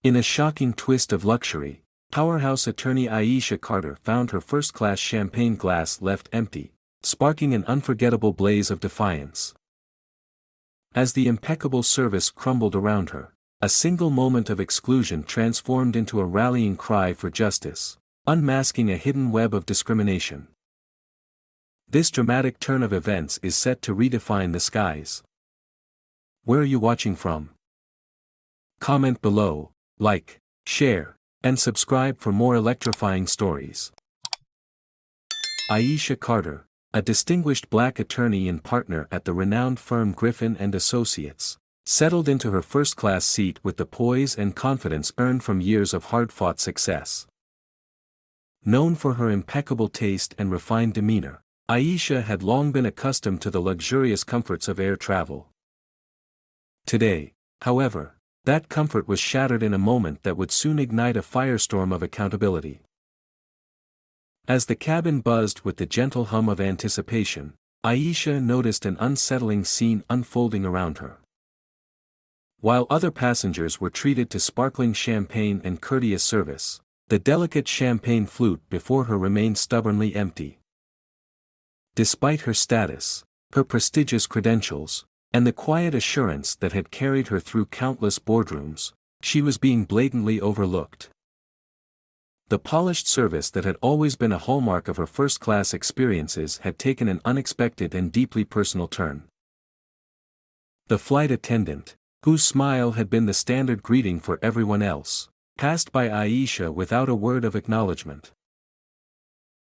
In a shocking twist of luxury, powerhouse attorney Aisha Carter found her first-class champagne glass left empty, sparking an unforgettable blaze of defiance. As the impeccable service crumbled around her, a single moment of exclusion transformed into a rallying cry for justice, unmasking a hidden web of discrimination. This dramatic turn of events is set to redefine the skies. Where are you watching from? Comment below, like, share, and subscribe for more electrifying stories. Aisha Carter, a distinguished black attorney and partner at the renowned firm Griffin & Associates, settled into her first-class seat with the poise and confidence earned from years of hard-fought success. Known for her impeccable taste and refined demeanor, Aisha had long been accustomed to the luxurious comforts of air travel. Today, however, that comfort was shattered in a moment that would soon ignite a firestorm of accountability. As the cabin buzzed with the gentle hum of anticipation, Aisha noticed an unsettling scene unfolding around her. While other passengers were treated to sparkling champagne and courteous service, the delicate champagne flute before her remained stubbornly empty. Despite her status, her prestigious credentials, and the quiet assurance that had carried her through countless boardrooms, she was being blatantly overlooked. The polished service that had always been a hallmark of her first-class experiences had taken an unexpected and deeply personal turn. The flight attendant, whose smile had been the standard greeting for everyone else, passed by Aisha without a word of acknowledgement.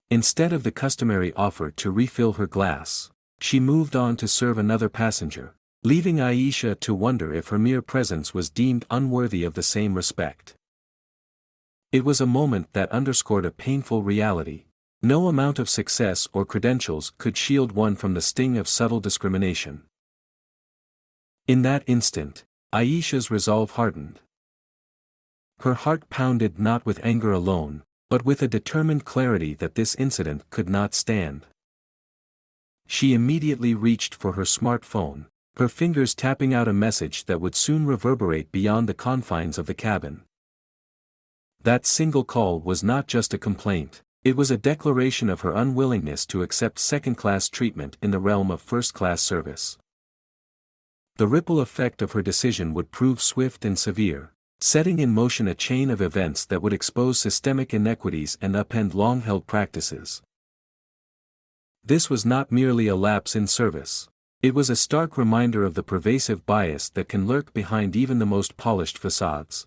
Instead of the customary offer to refill her glass, she moved on to serve another passenger, leaving Aisha to wonder if her mere presence was deemed unworthy of the same respect. It was a moment that underscored a painful reality: no amount of success or credentials could shield one from the sting of subtle discrimination. In that instant, Aisha's resolve hardened. Her heart pounded not with anger alone, but with a determined clarity that this incident could not stand. She immediately reached for her smartphone, her fingers tapping out a message that would soon reverberate beyond the confines of the cabin. That single call was not just a complaint, it was a declaration of her unwillingness to accept second-class treatment in the realm of first-class service. The ripple effect of her decision would prove swift and severe, setting in motion a chain of events that would expose systemic inequities and upend long-held practices. This was not merely a lapse in service. It was a stark reminder of the pervasive bias that can lurk behind even the most polished facades.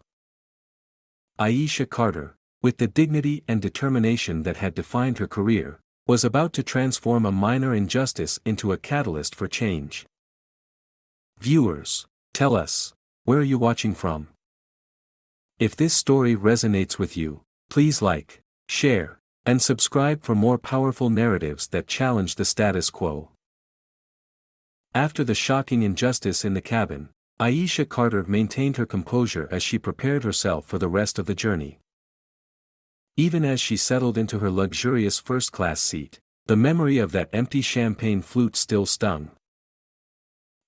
Aisha Carter, with the dignity and determination that had defined her career, was about to transform a minor injustice into a catalyst for change. Viewers, tell us, where are you watching from? If this story resonates with you, please like, share, and subscribe for more powerful narratives that challenge the status quo. After the shocking injustice in the cabin, Aisha Carter maintained her composure as she prepared herself for the rest of the journey. Even as she settled into her luxurious first-class seat, the memory of that empty champagne flute still stung.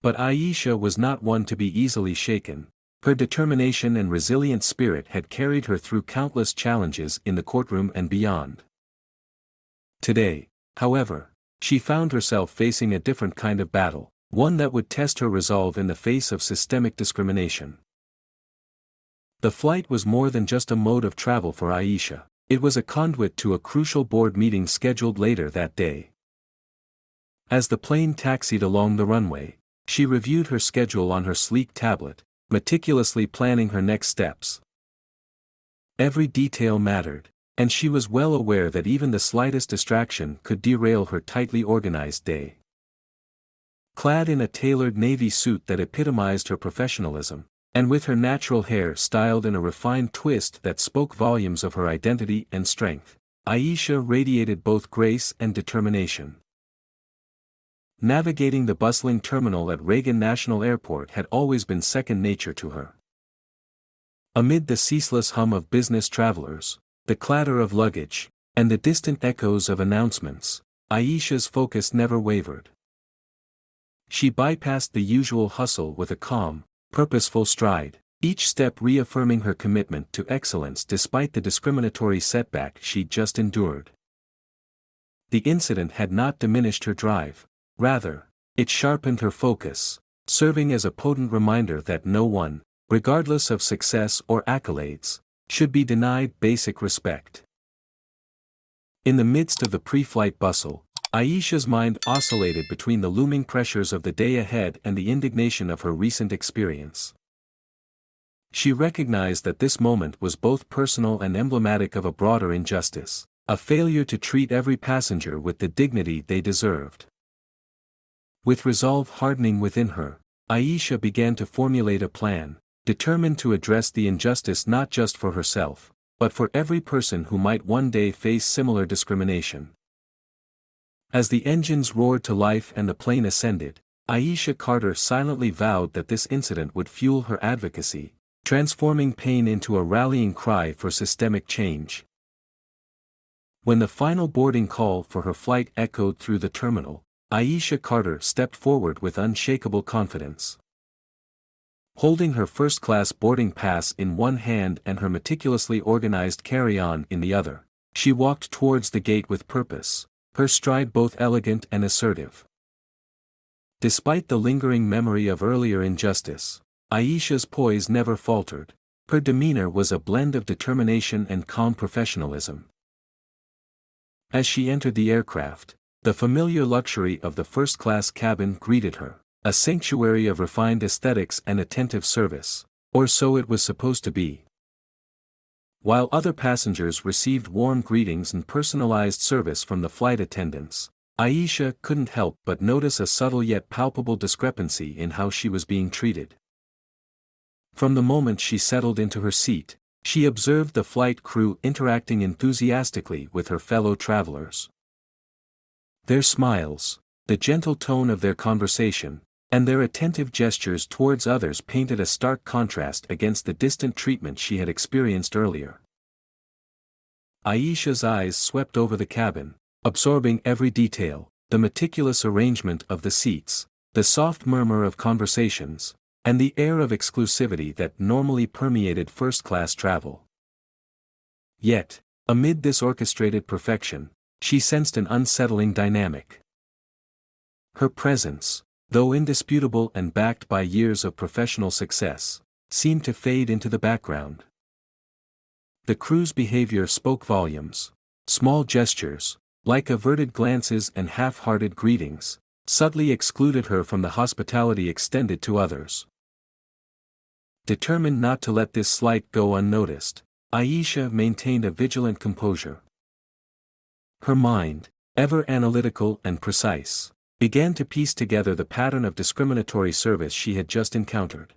But Aisha was not one to be easily shaken. Her determination and resilient spirit had carried her through countless challenges in the courtroom and beyond. Today, however, she found herself facing a different kind of battle, one that would test her resolve in the face of systemic discrimination. The flight was more than just a mode of travel for Aisha, it was a conduit to a crucial board meeting scheduled later that day. As the plane taxied along the runway, she reviewed her schedule on her sleek tablet, meticulously planning her next steps. Every detail mattered, and she was well aware that even the slightest distraction could derail her tightly organized day. Clad in a tailored navy suit that epitomized her professionalism, and with her natural hair styled in a refined twist that spoke volumes of her identity and strength, Aisha radiated both grace and determination. Navigating the bustling terminal at Reagan National Airport had always been second nature to her. Amid the ceaseless hum of business travelers, the clatter of luggage, and the distant echoes of announcements, Aisha's focus never wavered. She bypassed the usual hustle with a calm, purposeful stride, each step reaffirming her commitment to excellence despite the discriminatory setback she'd just endured. The incident had not diminished her drive, rather, it sharpened her focus, serving as a potent reminder that no one, regardless of success or accolades, should be denied basic respect. In the midst of the pre-flight bustle, Aisha's mind oscillated between the looming pressures of the day ahead and the indignation of her recent experience. She recognized that this moment was both personal and emblematic of a broader injustice, a failure to treat every passenger with the dignity they deserved. With resolve hardening within her, Aisha began to formulate a plan, determined to address the injustice not just for herself, but for every person who might one day face similar discrimination. As the engines roared to life and the plane ascended, Aisha Carter silently vowed that this incident would fuel her advocacy, transforming pain into a rallying cry for systemic change. When the final boarding call for her flight echoed through the terminal, Aisha Carter stepped forward with unshakable confidence. Holding her first-class boarding pass in one hand and her meticulously organized carry-on in the other, she walked towards the gate with purpose, her stride both elegant and assertive. Despite the lingering memory of earlier injustice, Aisha's poise never faltered. Her demeanor was a blend of determination and calm professionalism. As she entered the aircraft, the familiar luxury of the first-class cabin greeted her, a sanctuary of refined aesthetics and attentive service, or so it was supposed to be. While other passengers received warm greetings and personalized service from the flight attendants, Aisha couldn't help but notice a subtle yet palpable discrepancy in how she was being treated. From the moment she settled into her seat, she observed the flight crew interacting enthusiastically with her fellow travelers. Their smiles, the gentle tone of their conversation, and their attentive gestures towards others painted a stark contrast against the distant treatment she had experienced earlier. Aisha's eyes swept over the cabin, absorbing every detail, the meticulous arrangement of the seats, the soft murmur of conversations, and the air of exclusivity that normally permeated first-class travel. Yet, amid this orchestrated perfection, she sensed an unsettling dynamic. Her presence, though indisputable and backed by years of professional success, seemed to fade into the background. The crew's behavior spoke volumes. Small gestures, like averted glances and half-hearted greetings, subtly excluded her from the hospitality extended to others. Determined not to let this slight go unnoticed, Aisha maintained a vigilant composure. Her mind, ever analytical and precise, began to piece together the pattern of discriminatory service she had just encountered.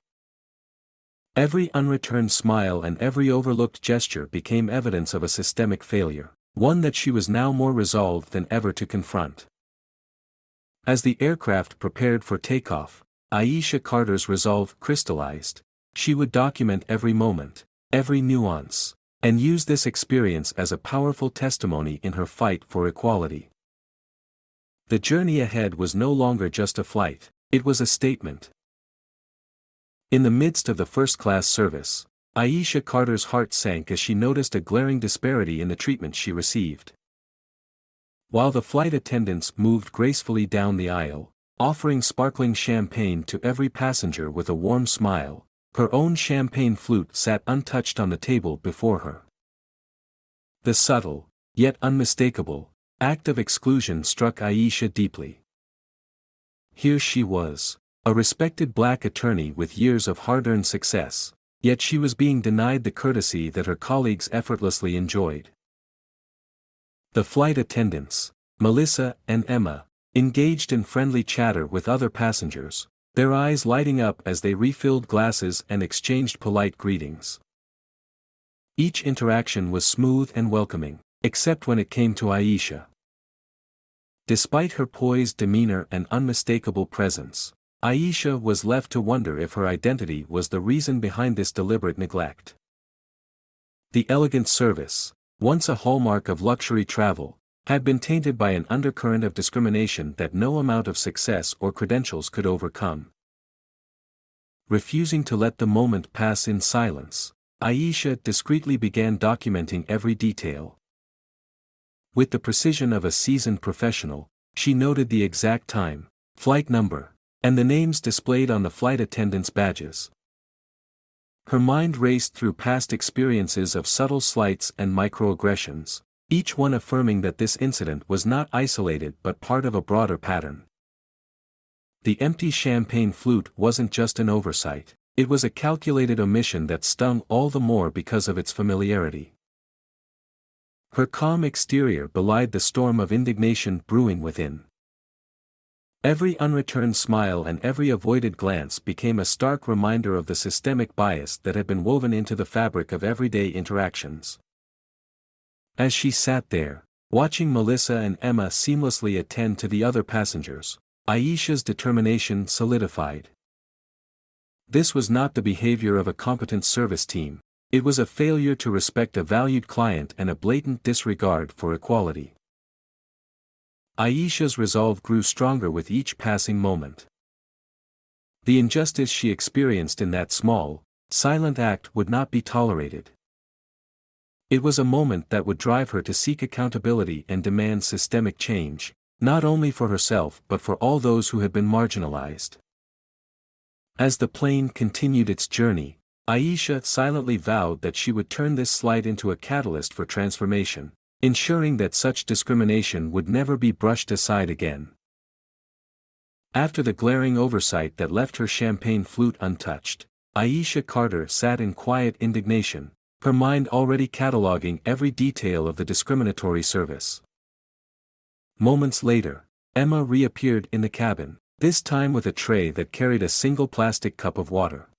Every unreturned smile and every overlooked gesture became evidence of a systemic failure, one that she was now more resolved than ever to confront. As the aircraft prepared for takeoff, Aisha Carter's resolve crystallized. She would document every moment, every nuance, and use this experience as a powerful testimony in her fight for equality. The journey ahead was no longer just a flight, it was a statement. In the midst of the first-class service, Aisha Carter's heart sank as she noticed a glaring disparity in the treatment she received. While the flight attendants moved gracefully down the aisle, offering sparkling champagne to every passenger with a warm smile, her own champagne flute sat untouched on the table before her. The subtle, yet unmistakable, act of exclusion struck Aisha deeply. Here she was, a respected black attorney with years of hard-earned success, yet she was being denied the courtesy that her colleagues effortlessly enjoyed. The flight attendants, Melissa and Emma, engaged in friendly chatter with other passengers, their eyes lighting up as they refilled glasses and exchanged polite greetings. Each interaction was smooth and welcoming, except when it came to Aisha. Despite her poised demeanor and unmistakable presence, Aisha was left to wonder if her identity was the reason behind this deliberate neglect. The elegant service, once a hallmark of luxury travel, had been tainted by an undercurrent of discrimination that no amount of success or credentials could overcome. refusing to let the moment pass in silence, Aisha discreetly began documenting every detail. With the precision of a seasoned professional, she noted the exact time, flight number, and the names displayed on the flight attendants' badges. Her mind raced through past experiences of subtle slights and microaggressions, each one affirming that this incident was not isolated but part of a broader pattern. The empty champagne flute wasn't just an oversight, it was a calculated omission that stung all the more because of its familiarity. Her calm exterior belied the storm of indignation brewing within. Every unreturned smile and every avoided glance became a stark reminder of the systemic bias that had been woven into the fabric of everyday interactions. As she sat there, watching Melissa and Emma seamlessly attend to the other passengers, Aisha's determination solidified. This was not the behavior of a competent service team, it was a failure to respect a valued client and a blatant disregard for equality. Aisha's resolve grew stronger with each passing moment. The injustice she experienced in that small, silent act would not be tolerated. It was a moment that would drive her to seek accountability and demand systemic change, not only for herself but for all those who had been marginalized. As the plane continued its journey, Aisha silently vowed that she would turn this slight into a catalyst for transformation, ensuring that such discrimination would never be brushed aside again. After the glaring oversight that left her champagne flute untouched, Aisha Carter sat in quiet indignation, her mind already cataloging every detail of the discriminatory service. Moments later, Emma reappeared in the cabin, this time with a tray that carried a single plastic cup of water.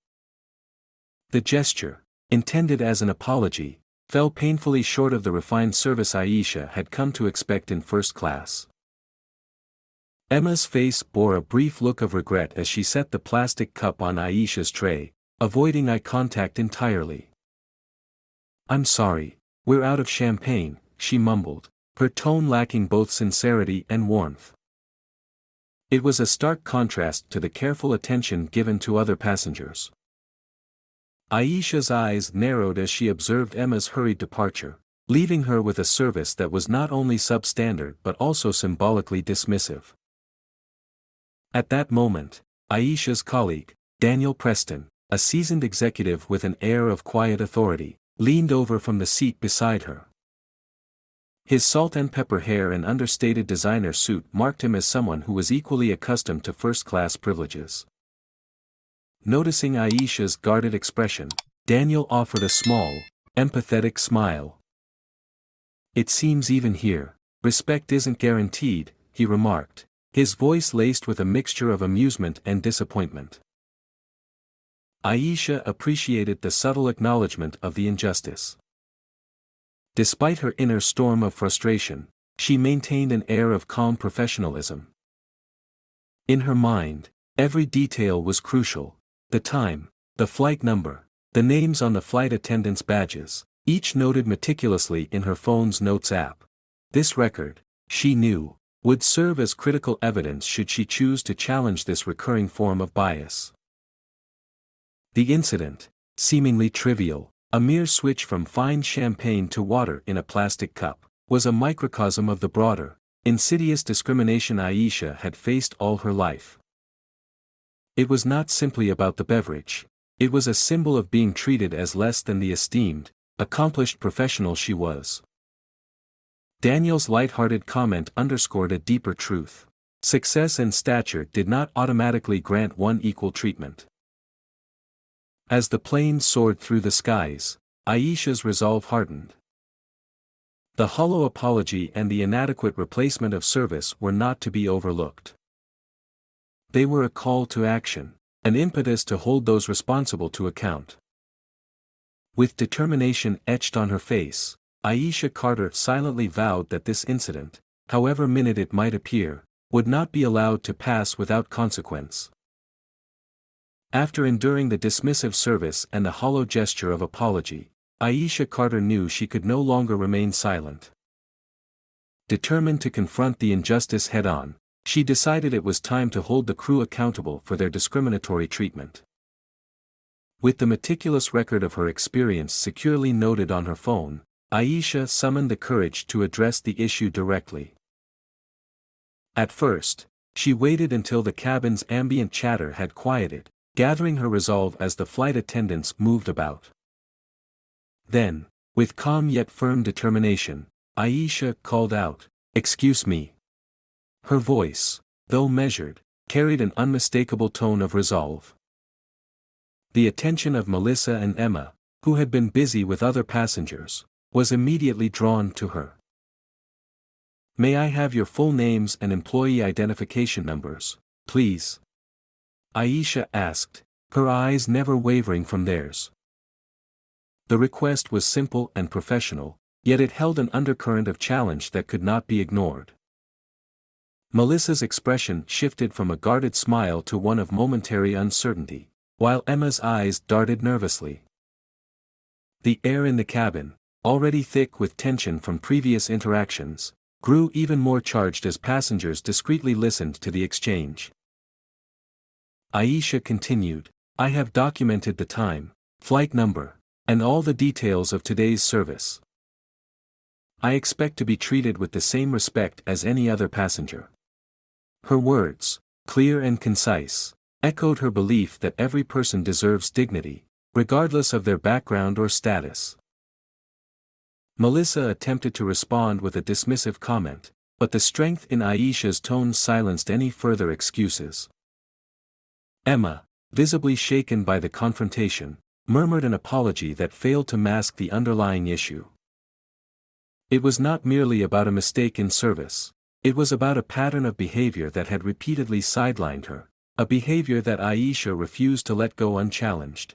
The gesture, intended as an apology, fell painfully short of the refined service Aisha had come to expect in first class. Emma's face bore a brief look of regret as she set the plastic cup on Aisha's tray, avoiding eye contact entirely. "I'm sorry, we're out of champagne," she mumbled, her tone lacking both sincerity and warmth. It was a stark contrast to the careful attention given to other passengers. Aisha's eyes narrowed as she observed Emma's hurried departure, leaving her with a service that was not only substandard but also symbolically dismissive. At that moment, Aisha's colleague, Daniel Preston, a seasoned executive with an air of quiet authority, leaned over from the seat beside her. His salt and pepper hair and understated designer suit marked him as someone who was equally accustomed to first-class privileges. Noticing Aisha's guarded expression, Daniel offered a small, empathetic smile. "It seems even here, respect isn't guaranteed," he remarked, his voice laced with a mixture of amusement and disappointment. Aisha appreciated the subtle acknowledgement of the injustice. Despite her inner storm of frustration, she maintained an air of calm professionalism. In her mind, every detail was crucial: the time, the flight number, the names on the flight attendants' badges, each noted meticulously in her phone's notes app. This record, she knew, would serve as critical evidence should she choose to challenge this recurring form of bias. The incident, seemingly trivial, a mere switch from fine champagne to water in a plastic cup, was a microcosm of the broader, insidious discrimination Aisha had faced all her life. It was not simply about the beverage, it was a symbol of being treated as less than the esteemed, accomplished professional she was. Daniel's light-hearted comment underscored a deeper truth: success and stature did not automatically grant one equal treatment. As the plane soared through the skies, Aisha's resolve hardened. The hollow apology and the inadequate replacement of service were not to be overlooked. They were a call to action, an impetus to hold those responsible to account. With determination etched on her face, Aisha Carter silently vowed that this incident, however minute it might appear, would not be allowed to pass without consequence. After enduring the dismissive service and the hollow gesture of apology, Aisha Carter knew she could no longer remain silent. Determined to confront the injustice head-on, she decided it was time to hold the crew accountable for their discriminatory treatment. With the meticulous record of her experience securely noted on her phone, Aisha summoned the courage to address the issue directly. At first, she waited until the cabin's ambient chatter had quieted, gathering her resolve as the flight attendants moved about. Then, with calm yet firm determination, Aisha called out, "Excuse me." Her voice, though measured, carried an unmistakable tone of resolve. The attention of Melissa and Emma, who had been busy with other passengers, was immediately drawn to her. "May I have your full names and employee identification numbers, please?" Aisha asked, her eyes never wavering from theirs. The request was simple and professional, yet it held an undercurrent of challenge that could not be ignored. Melissa's expression shifted from a guarded smile to one of momentary uncertainty, while Emma's eyes darted nervously. The air in the cabin, already thick with tension from previous interactions, grew even more charged as passengers discreetly listened to the exchange. Aisha continued, "I have documented the time, flight number, and all the details of today's service. I expect to be treated with the same respect as any other passenger." Her words, clear and concise, echoed her belief that every person deserves dignity, regardless of their background or status. Melissa attempted to respond with a dismissive comment, but the strength in Aisha's tone silenced any further excuses. Emma, visibly shaken by the confrontation, murmured an apology that failed to mask the underlying issue. It was not merely about a mistake in service, it was about a pattern of behavior that had repeatedly sidelined her, a behavior that Aisha refused to let go unchallenged.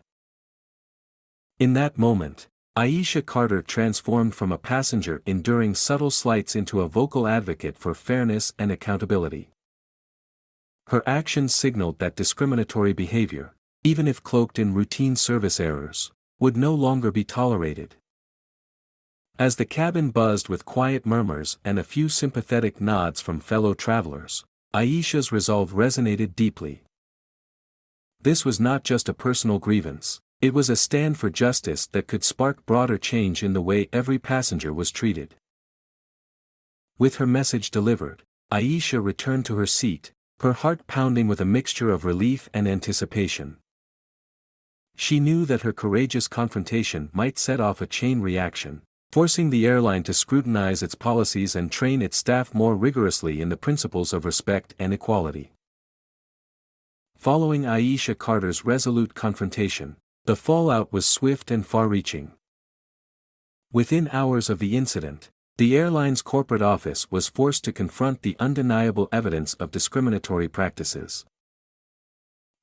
In that moment, Aisha Carter transformed from a passenger enduring subtle slights into a vocal advocate for fairness and accountability. Her actions signaled that discriminatory behavior, even if cloaked in routine service errors, would no longer be tolerated. As the cabin buzzed with quiet murmurs and a few sympathetic nods from fellow travelers, Aisha's resolve resonated deeply. This was not just a personal grievance, it was a stand for justice that could spark broader change in the way every passenger was treated. With her message delivered, Aisha returned to her seat, her heart pounding with a mixture of relief and anticipation. She knew that her courageous confrontation might set off a chain reaction, forcing the airline to scrutinize its policies and train its staff more rigorously in the principles of respect and equality. Following Aisha Carter's resolute confrontation, the fallout was swift and far-reaching. Within hours of the incident, the airline's corporate office was forced to confront the undeniable evidence of discriminatory practices.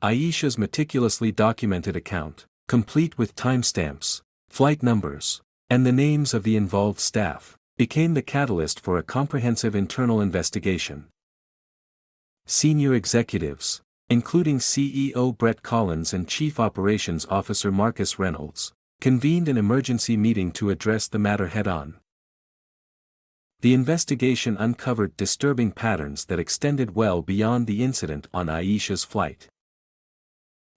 Aisha's meticulously documented account, complete with timestamps, flight numbers, and the names of the involved staff, became the catalyst for a comprehensive internal investigation. Senior executives, including CEO Brett Collins and Chief Operations Officer Marcus Reynolds, convened an emergency meeting to address the matter head-on. The investigation uncovered disturbing patterns that extended well beyond the incident on Aisha's flight.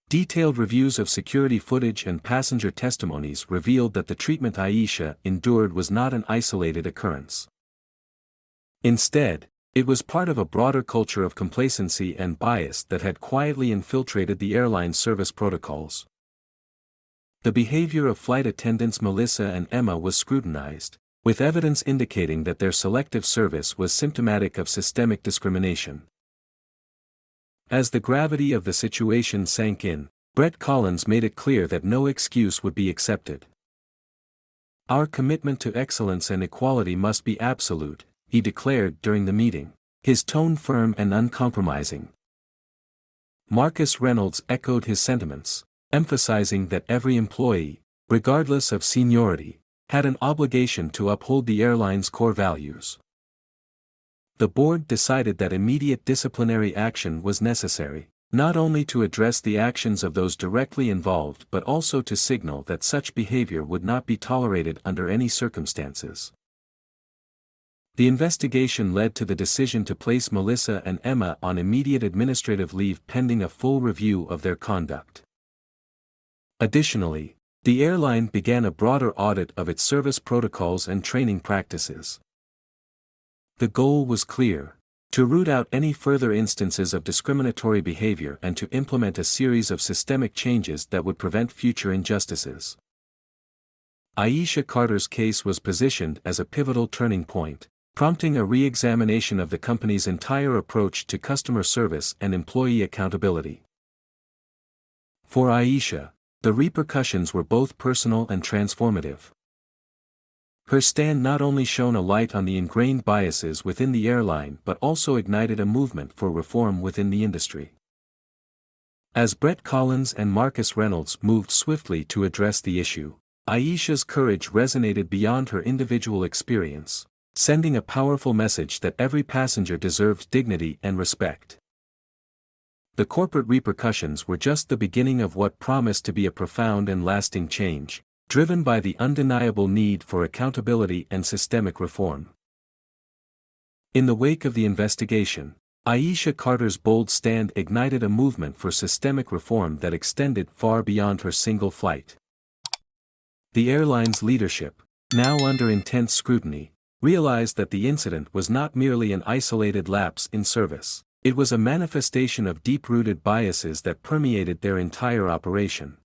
Detailed reviews of security footage and passenger testimonies revealed that the treatment Aisha endured was not an isolated occurrence. Instead, it was part of a broader culture of complacency and bias that had quietly infiltrated the airline's service protocols. The behavior of flight attendants Melissa and Emma was scrutinized, with evidence indicating that their selective service was symptomatic of systemic discrimination. As the gravity of the situation sank in, Brett Collins made it clear that no excuse would be accepted. "Our commitment to excellence and equality must be absolute," he declared during the meeting, his tone firm and uncompromising. Marcus Reynolds echoed his sentiments, emphasizing that every employee, regardless of seniority, had an obligation to uphold the airline's core values. The board decided that immediate disciplinary action was necessary, not only to address the actions of those directly involved but also to signal that such behavior would not be tolerated under any circumstances. The investigation led to the decision to place Melissa and Emma on immediate administrative leave pending a full review of their conduct. Additionally, the airline began a broader audit of its service protocols and training practices. The goal was clear: to root out any further instances of discriminatory behavior and to implement a series of systemic changes that would prevent future injustices. Aisha Carter's case was positioned as a pivotal turning point, prompting a re-examination of the company's entire approach to customer service and employee accountability. For Aisha, the repercussions were both personal and transformative. Her stand not only shone a light on the ingrained biases within the airline but also ignited a movement for reform within the industry. As Brett Collins and Marcus Reynolds moved swiftly to address the issue, Aisha's courage resonated beyond her individual experience, sending a powerful message that every passenger deserved dignity and respect. The corporate repercussions were just the beginning of what promised to be a profound and lasting change, driven by the undeniable need for accountability and systemic reform. In the wake of the investigation, Aisha Carter's bold stand ignited a movement for systemic reform that extended far beyond her single flight. The airline's leadership, now under intense scrutiny, realized that the incident was not merely an isolated lapse in service. It was a manifestation of deep-rooted biases that permeated their entire operation.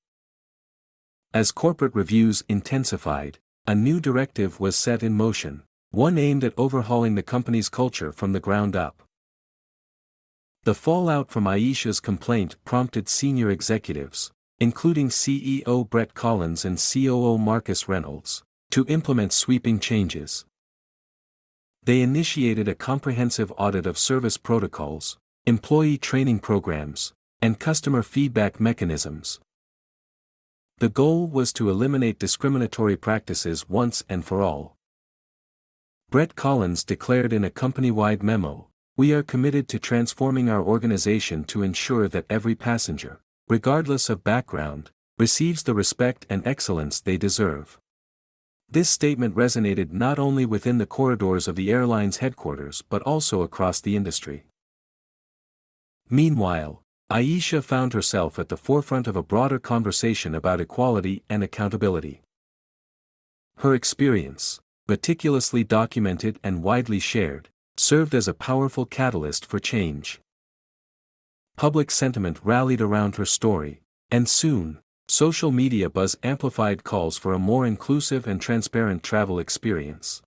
As corporate reviews intensified, a new directive was set in motion, one aimed at overhauling the company's culture from the ground up. The fallout from Aisha's complaint prompted senior executives, including CEO Brett Collins and COO Marcus Reynolds, to implement sweeping changes. They initiated a comprehensive audit of service protocols, employee training programs, and customer feedback mechanisms. The goal was to eliminate discriminatory practices once and for all. Brett Collins declared in a company-wide memo, "We are committed to transforming our organization to ensure that every passenger, regardless of background, receives the respect and excellence they deserve." This statement resonated not only within the corridors of the airline's headquarters but also across the industry. Meanwhile, Aisha found herself at the forefront of a broader conversation about equality and accountability. Her experience, meticulously documented and widely shared, served as a powerful catalyst for change. Public sentiment rallied around her story, and soon, social media buzz amplified calls for a more inclusive and transparent travel experience.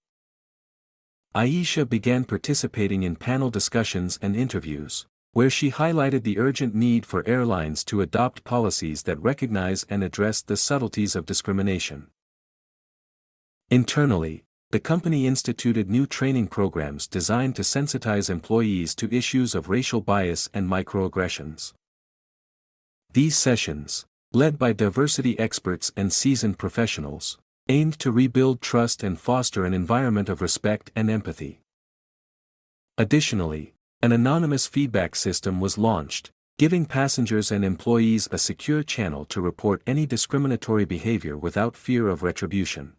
Aisha began participating in panel discussions and interviews, where she highlighted the urgent need for airlines to adopt policies that recognize and address the subtleties of discrimination. Internally, the company instituted new training programs designed to sensitize employees to issues of racial bias and microaggressions. These sessions, led by diversity experts and seasoned professionals, aimed to rebuild trust and foster an environment of respect and empathy. Additionally, an anonymous feedback system was launched, giving passengers and employees a secure channel to report any discriminatory behavior without fear of retribution.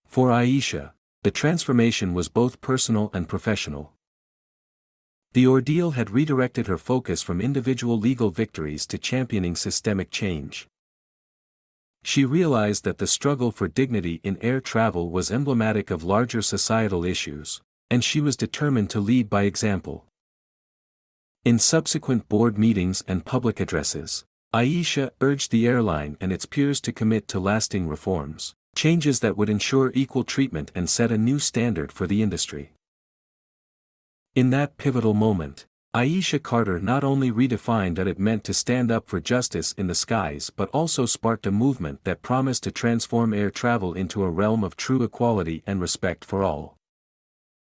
For Aisha, the transformation was both personal and professional. The ordeal had redirected her focus from individual legal victories to championing systemic change. She realized that the struggle for dignity in air travel was emblematic of larger societal issues, and she was determined to lead by example. In subsequent board meetings and public addresses, Aisha urged the airline and its peers to commit to lasting reforms, changes that would ensure equal treatment and set a new standard for the industry. In that pivotal moment, Aisha Carter not only redefined what it meant to stand up for justice in the skies but also sparked a movement that promised to transform air travel into a realm of true equality and respect for all.